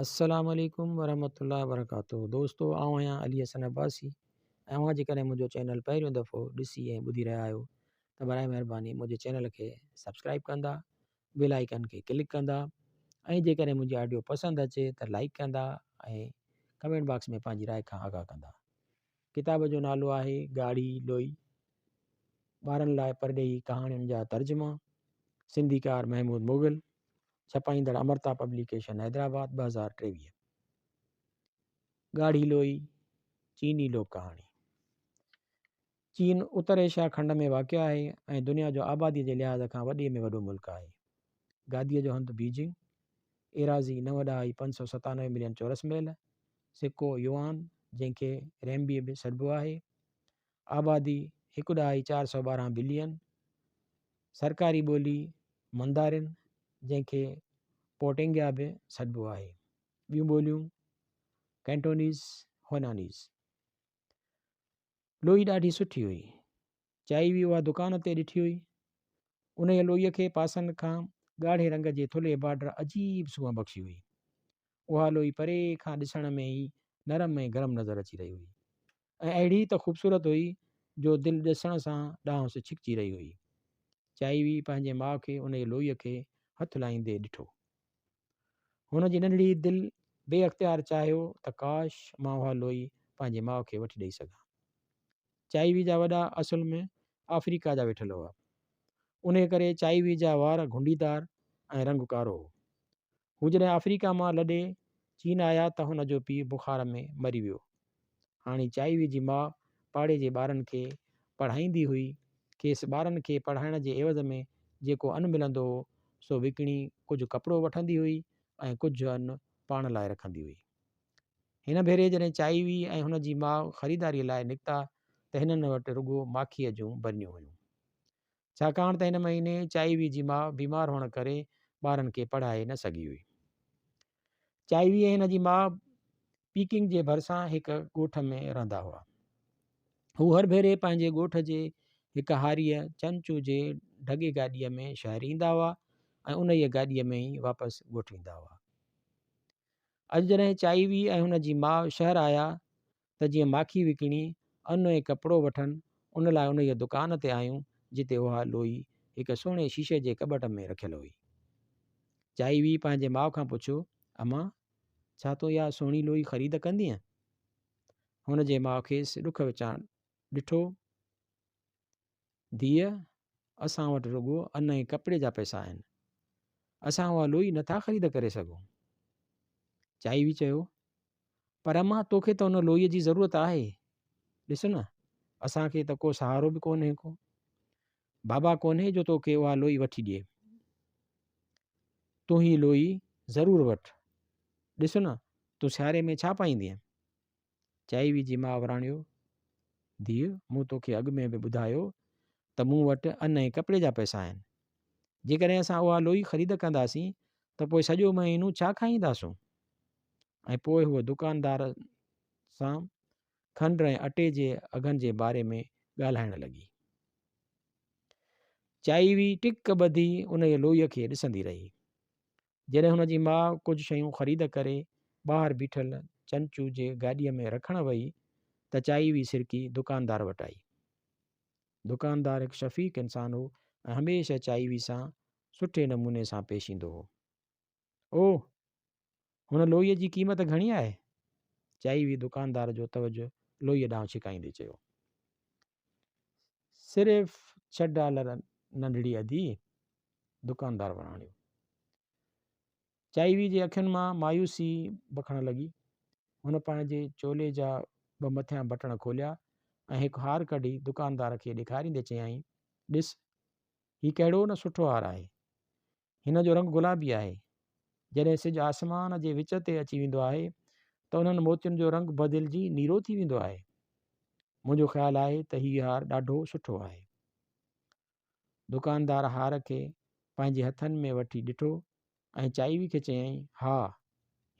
अस्सलामुअलैकुम वरहमतुल्लाहि वबरकातुहू। दोस्तों, आउं आहियां अली हसन अब्बासी ऐं अव्हां जेकॾहिं मुंहिंजो चैनल पहिरियों दफ़ो ॾिसी ऐं ॿुधी रहिया आहियो त बराए महिरबानी मुंहिंजे चैनल खे सब्सक्राइब कंदा, बेल आइकन खे क्लिक कंदा ऐं जेकॾहिं मुंहिंजी ऑडियो पसंदि अचे त लाइक कंदा ऐं कमेंट बॉक्स में पंहिंजी राय खां आगाह कंदा। किताब जो नालो आहे गाड़ी लोई, ॿारनि लाइ परॾेही कहाणियुनि जा तर्जुमा, सिंधीकार महमूद मुग़ल, छपाईंदड़ अमरता पब्लिकेशन हैदराबाद 2023। गाड़ी लोई चीनी लोक कहाणी। चीन उत्तर एशिया खंड में वाक़िअ आहे ऐं दुनिया जो आबादीअ जे लिहाज़ खां वॾे में वॾो मुल्क आहे। गादीअ जो हंधु बीजिंग, एराज़ी 9.597 मिलियन चौरस मील, सिक्को युआन जंहिंखे रेम्बी बि सॾिबो आहे, आबादी 1.412 बिलियन, सरकारी ॿोली मंदारिन जंहिंखे पोटेंगिया बि सॾिबो आहे, ॿियूं ॿोलियूं कैंटोनीज़, होनानीज़। लोई ॾाढी सुठी हुई, चाई उहा दुकान ते ॾिठी हुई। उन लोईअ खे पासनि खां ॻाढ़े रंग जे थुल्हे बॉर्डर अजीब सूंहं बख़्शी हुई। उहा लोई परे खां ॾिसण में ई नरम ऐं गरम नज़र अची रही हुई ऐं अहिड़ी त ख़ूबसूरत हुई जो दिलि ॾिसण सां ॾांहुं छिकिजी रही हुई। चाई पंहिंजे माउ खे उन लोईअ खे हथु लाहींदे ॾिठो। हुन जी नंढड़ी दिलि बेअख़्तियार चाहियो त काश मां उहा लोई पंहिंजे माउ खे वठी ॾेई सघां। चाई जा वॾा असुल में अफ्रीका जा वेठल हुआ। उन करे चाई जा वार घुंडीदार ऐं रंग कारो हो। हू जॾहिं अफ्रीका मां लॾे चीन आया त हुन जो पीउ बुखार में मरी वियो। हाणे चाई जी माउ पाड़े जे ॿारनि खे पढ़ाईंदी हुई। खेसि ॿारनि खे पढ़ाइण जे एवज़ में जेको अनु मिलंदो हो सो विकिणी कुझु कपिड़ो वठंदी हुई ऐं कुझु अनु पाण लाइ रखंदी हुई। हिन भेरे जॾहिं चाई ऐं हुन जी माउ ख़रीदारीअ लाइ निकिता त हिननि वटि रुॻो माखीअ जूं बरनियूं हुयूं, छाकाणि त हिन महीने चाई जी माउ बीमार हुअण करे ॿारनि खे पढ़ाए न सघी हुई। चाई ऐं हिन जी माउ पीकिंग जे भरिसां हिकु ॻोठ में रहंदा हुआ। हू हर भेरे पंहिंजे ॻोठ जे हिकु हारीअ चंचू जे ढगे गाॾीअ में शहर ईंदा हुआ ऐं उन ई गाॾीअ में ई वापसि ॻोठु ईंदा हुआ। अॼु जॾहिं चाई ऐं हुन जी माउ शहर आया त जीअं माखी विकिणी अनु ऐं कपिड़ो वठनि उन लाइ उन ई दुकान ते आयूं जिते उहा लोई हिकु सुहिणे शीशे जे कबट में रखियलु हुई। चाई पंहिंजे माउ खां पुछियो, अम्मा छा तूं इहा सुहिणी लोई ख़रीद कंदीअ? हुन जे माउ खेसि ॾुख विचां ॾिठो, धीअ असां वटि रुॻो अन ऐं कपिड़े जा पैसा आहिनि, असां उहा लोई नथा ख़रीद करे सघूं। चाई चयो, पर अम्मा तोखे त उन लोईअ जी ज़रूरत आहे। ॾिस न, असांखे त को सहारो बि कोन्हे, को बाबा कोन्हे जो तोखे उहा लोई वठी ॾिए। तूं ही लोई ज़रूरु वठि। ॾिस न, तूं सियारे में छा पाईंदीअं? चाई जी माउ वराणियो, धीअ मूं तोखे अॻु में बि ॿुधायो त मूं वटि अन ऐं कपिड़े जा पैसा आहिनि। जेकॾहिं असां उहा लोई ख़रीद कंदासीं त पोइ सॼो महीनो छा खाईंदासूं? ऐं पोइ हूअ दुकानदार सां खंडु ऐं अटे जे अघनि जे बारे में ॻाल्हाइण लॻी। चाई टिक ॿधी उन लोईअ खे ॾिसंदी रही। जॾहिं हुन जी माउ कुझु शयूं ख़रीद करे ॿाहिरि बीठल चंचू जे गाॾीअ में रखणु वई त चाई सिरकी दुकानदार वटि आई। दुकानदार हिकु शफ़ीक़ इंसानु हो ऐं हमेशह चाई सां सुठे नमूने सां पेश ईंदो हो। ओ, हुन लोईअ जी क़ीमत घणी आहे? चाई दुकानदार जो तवजो लोईअ ॾांहुं छिकाईंदे चयो। सिर्फ़ु $6 नंढड़ी अधी, दुकानदार वणाणियो। चाई जे अखियुनि मां मायूसी बखणु लॻी। हुन पंहिंजे चोले जा ॿ मथियां बटण खोलिया ऐं हिकु हार कढी दुकानदार खे ॾेखारींदे चयाईं, ॾिस, हीउ कहिड़ो न सुठो हार आहे। हिन जो रंग गुलाबी आहे। जॾहिं सिॼु आसमान जे विच ते अची वेंदो आहे त उन्हनि मोतियुनि जो रंग बदिलजी नीरो थी वेंदो आहे। मुंहिंजो ख़्यालु आहे त हीउ हार ॾाढो सुठो आहे। दुकानदार हार खे पंहिंजे हथनि में वठी ॾिठो ऐं चाई खे चयाईं, हा,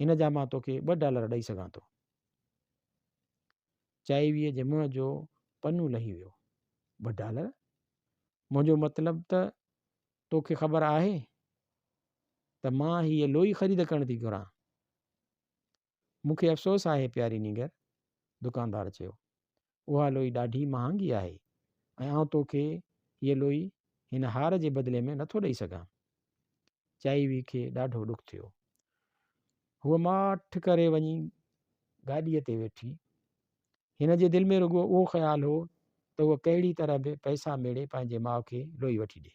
हिन जा मां तोखे $2 ॾेई सघां थो। चाई जे मुंहं जो पन्नू लही वियो। $2? मुंहिंजो मतिलबु त तोखे ख़बर आहे त मां हीअ लोई ख़रीद करण थी घुरां। मूंखे अफ़सोस आहे प्यारी नीगर, दुकानदार चयो। उहा लोई ॾाढी महांगी आहे ऐं आउं तोखे हीअ लोई हिन हार जे बदिले में नथो ॾेई सघां। चाईवी खे ॾाढो ॾुखु थियो। हूअ माठ करे वञी गाॾीअ ते वेठी। हिन जे दिलि में रुॻो उहो ख़्यालु हो त उहा कहिड़ी तरह बि पैसा मेड़े पंहिंजे माउ खे लोई वठी ॾिए।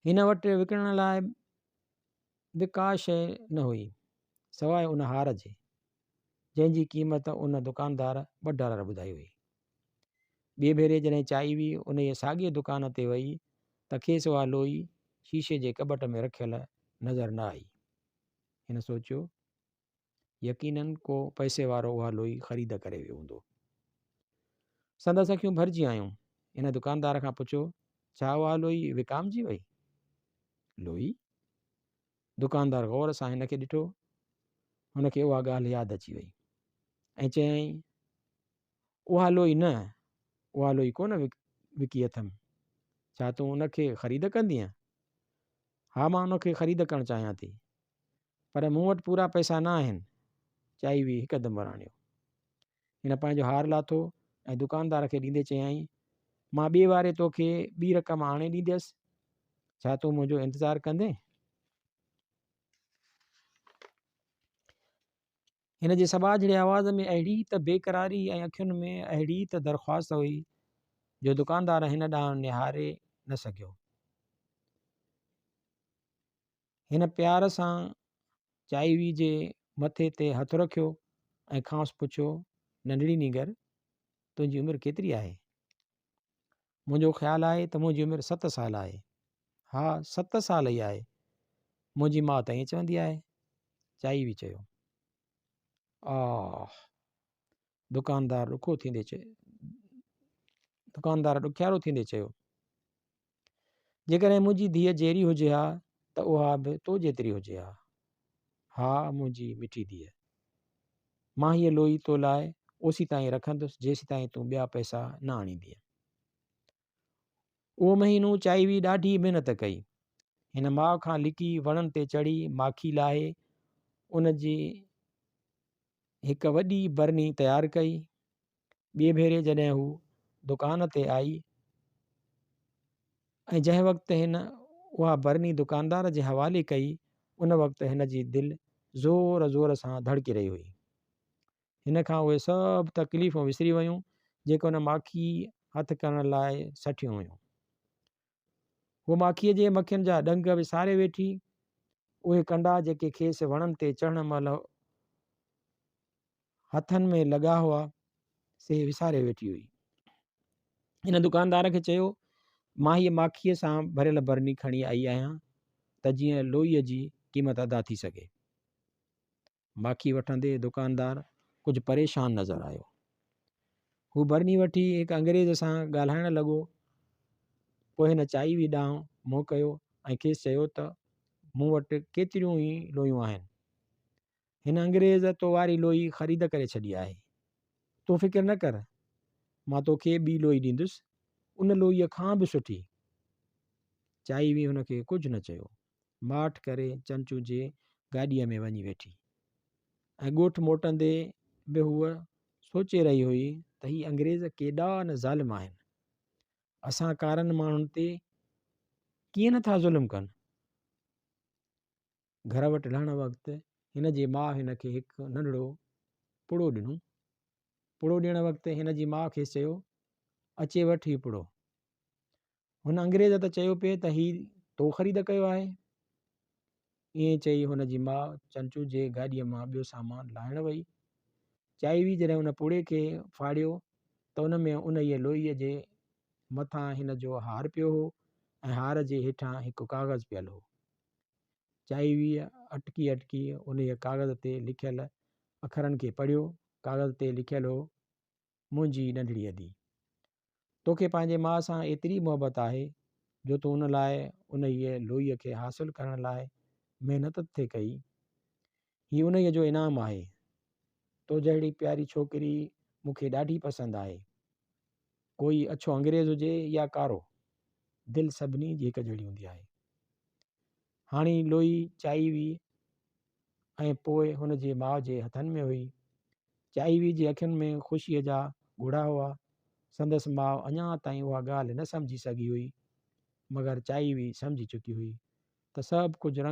हिन वटि विकिणण लाइ बि का शइ न हुई सवाइ उन हार जे, जंहिंजी क़ीमत उन दुकानदार $2 ॿुधाई हुई। ॿिए भेरे जॾहिं चाईवी उन जे साॻिए दुकान ते वई त खेसि उहा लोई शीशे जे कॿट में रखियल नज़र न आई। हिन सोचियो, यकीनन को पैसे वारो उहा लोई ख़रीद करे वियो हूंदो। संदसि अखियूं भरिजी आयूं। हिन दुकानदार खां पुछियो, छा उहा लोई विकामजी वई? लोई? दुकानदार गौर सां हिन खे ॾिठो। हुनखे उहा ॻाल्हि यादि अची वई ऐं चयईं, उहा लोई न, उहा लोई कोन विकी अथमि। छा तूं उनखे ख़रीद कंदीअं? हा, मां उनखे ख़रीद करणु चाहियां थी, पर मूं वटि पूरा पैसा न आहिनि। चाईवी हिकदमि वराणियो। हिन पंहिंजो हार लाथो ऐं दुकानदार खे ॾींदे चयईं, मां ॿिए वारे तोखे ॿी रक़म आणे ॾींदसि। छा तूं मुंहिंजो इंतज़ारु कंदे? हिन जे सबाझड़े आवाज़ में अहिड़ी त बेक़रारी ऐं अखियुनि में अहिड़ी त दरख़्वास्त हुई जो दुकानदार हिन ॾांहुं निहारे न सघियो। हिन प्यार सां चाईवी जे मथे ते हथु रखियो ऐं खांसि पुछियो, नंढड़ी नीगर, तुंहिंजी उमिरि केतिरी आहे? मुंहिंजो ख़्यालु आहे त मुंहिंजी उमिरि 7 साल आहे। हा, 7 साल ई आहे। मुंहिंजी माउ त ईअं चवंदी आहे, चाईवी चयो। दुकानदार ॾुखियारो थींदे चयो, जेकॾहिं मुंहिंजी धीअ जहिड़ी हुजे हा त उहा बि तो जेतिरी हुजे हा। हा, मुंहिंजी मिठी धीअ, मां हीअ लोई तो लाइ ओसी ताईं रखंदुसि जेसि ताईं तूं ॿिया पैसा न आणींदीअ। उहो महीनो चाईवी ॾाढी महिनत कई। हिन माउ खां लिकी वणनि ते चढ़ी माखी लाहे उन जी हिकु वॾी बरनी तयारु कई। ॿिए भेरे जॾहिं हू दुकान ते आई ऐं जंहिं वक़्तु हिन उहा बरनी दुकानदार जे हवाले कई, उन वक़्तु हिन जी दिलि ज़ोर ज़ोर सां धड़की रही हुई। हिन खां उहे सभु तकलीफ़ूं विसरी वियूं जेके हुन माखी हथु करण लाइ सठियूं हुयूं। हू माखीअ जे मखियुनि जा डंग विसारे वेठी। उहे कंडा जेके खेसि वणनि ते चढ़ण महिल हथनि में लॻा हुआ से विसारे वेठी हुई। हिन दुकानदार खे चयो, मां हीअ माखीअ सां भरियल बरनी खणी आई आहियां त जीअं लोईअ जी क़ीमत अदा थी सघे। माखी वठंदे दुकानदार कुझु परेशान नज़र आयो। हू बरनी वठी हिकु अंग्रेज़ सां ॻाल्हाइण लॻो। पोइ हिन चाईवी ॾांहुं मुंहुं कयो ऐं खेसि चयो त मूं वटि केतिरियूं ई लोयूं आहिनि। हिन अंग्रेज़ तो वारी लोई ख़रीद करे छॾी आहे। तूं फ़िक्र न कर, मां तोखे ॿी लोई ॾींदुसि, उन लोईअ खां बि सुठी। चाईवी हुनखे कुझु न चयो। माठ करे चंचू जे गाॾीअ में वञी वेठी ऐं ॻोठु मोटंदे बि हूअ सोचे रही हुई त हीअ अंग्रेज़ केॾा न ज़ालिम आहिनि। असां कारनि माण्हुनि ते कीअं नथा ज़ुल्म कनि। घर वटि लहण वक़्तु हिन जी माउ हिन खे हिकु नंढड़ो पुड़ो ॾिनो। पुड़ो ॾियण वक़्तु हिन जी माउ खे चयो, अचे वठि हीउ पुड़ो। हुन अंग्रेज़ त चयो पिए त हीउ तो ख़रीद कयो आहे। ईअं चई हुन जी माउ चंचू जे गाॾीअ मां ॿियो सामान लाहिण वई। चाईवी जॾहिं हुन पुड़े खे फाड़ियो त उन में उन ई लोईअ जे मथां हिन जो हार पियो हो ऐं हार जे हेठां हिकु कागज़ पियल हो। चाईवी अटकी अटकी उन कागज़ ते लिखियल अखरनि खे पढ़ियो। कागज़ ते लिखियल हो, मुंहिंजी नंढड़ीअ धीउ, तोखे पंहिंजे माउ सां एतिरी मोहबत आहे जो तूं उन लाइ उन ई लोईअ खे हासिलु करण लाइ महिनत थे कई। हीउ उन जो इनाम आहे। तो जहिड़ी प्यारी छोकिरी मूंखे ॾाढी पसंदि आहे। कोई अछो अंग्रेज़ हुजे या कारो, दिलि सभिनी जी हिकु जहिड़ी हूंदी आहे। हाणे लोई चाईवी ऐं पोइ हुन जे माउ जे हथनि में हुई। चाईवी जे अखियुनि में ख़ुशीअ जा ॻोढ़ा हुआ। संदसि माउ अञा ताईं उहा ॻाल्हि न सम्झी सघी हुई, मगर चाईवी सम्झी चुकी हुई त सभु कुझु